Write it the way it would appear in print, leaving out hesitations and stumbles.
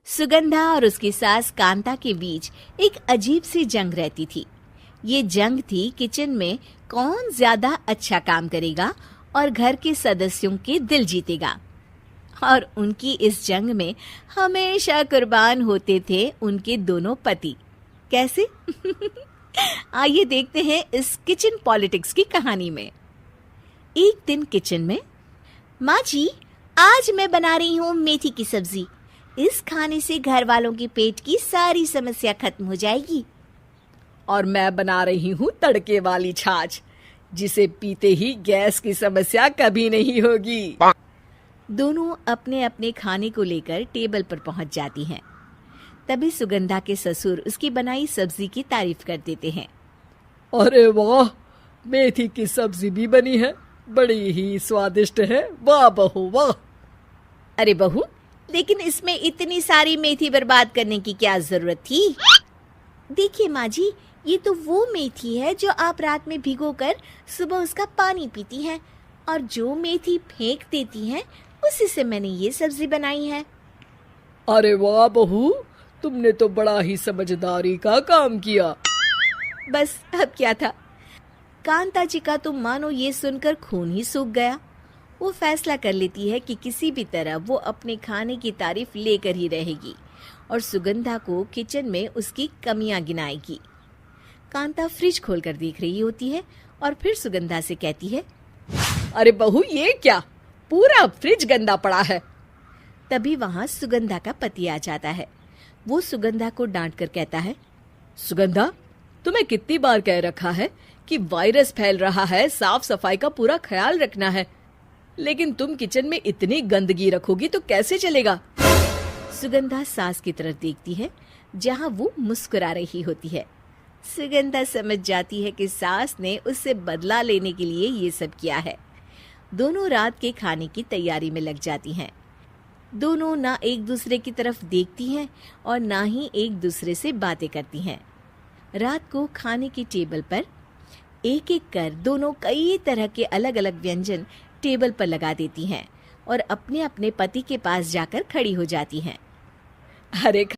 सुगंधा और उसकी सास कांता के बीच एक अजीब सी जंग रहती थी। ये जंग थी किचन में कौन ज्यादा अच्छा काम करेगा और घर के सदस्यों के दिल जीतेगा। और उनकी इस जंग में हमेशा कुर्बान होते थे उनके दोनों पति। कैसे? आइए देखते हैं इस किचन पॉलिटिक्स की कहानी में। एक दिन किचन में, माँ जी, आज मैं बना रही हूँ मेथी की सब्जी। इस खाने से घर वालों के पेट की सारी समस्या खत्म हो जाएगी। और मैं बना रही हूँ तड़के वाली छाछ, जिसे पीते ही गैस की समस्या कभी नहीं होगी। दोनों अपने अपने खाने को लेकर टेबल पर पहुंच जाती हैं। तभी सुगंधा के ससुर उसकी बनाई सब्जी की तारीफ कर देते हैं। अरे वाह, मेथी की सब्जी भी बनी है, बड़ी ही स्वादिष्ट है। वाह बहू वाह। अरे बहू, लेकिन इसमें इतनी सारी मेथी बर्बाद करने की क्या जरूरत थी? देखिए माँ जी, ये तो वो मेथी है जो आप रात में भिगोकर सुबह उसका पानी पीती हैं, और जो मेथी फेंक देती हैं उसी से मैंने ये सब्जी बनाई है। अरे वाह बहू, तुमने तो बड़ा ही समझदारी का काम किया। बस अब क्या था, कांता जी का तो मानो ये सुनकर खून ही सूख गया। वो फैसला कर लेती है कि किसी भी तरह वो अपने खाने की तारीफ लेकर ही रहेगी और सुगंधा को किचन में उसकी कमियां गिनाएगी। कांता फ्रिज खोलकर देख रही होती है और फिर सुगंधा से कहती है, अरे बहू, ये क्या, पूरा फ्रिज गंदा पड़ा है। तभी वहां सुगंधा का पति आ जाता है। वो सुगंधा को डांट कर कहता है, सुगंधा, तुम्हें कितनी बार कह रखा है कि वायरस फैल रहा है, साफ सफाई का पूरा ख्याल रखना है, लेकिन तुम किचन में इतनी गंदगी रखोगी तो कैसे चलेगा। सुगंधा सास की तरफ देखती है जहां वो मुस्कुरा रही होती है। सुगंधा समझ जाती है कि सास ने उससे बदला लेने के लिए ये सब किया है। दोनों रात के खाने की तैयारी में लग जाती हैं। दोनों ना एक दूसरे की तरफ देखती हैं और ना ही एक दूसरे से बातें करती हैं। रात को खाने की टेबल पर एक एक कर दोनों कई तरह के अलग अलग व्यंजन टेबल पर लगा देती हैं और अपने अपने पति के पास जाकर खड़ी हो जाती हैं। अरे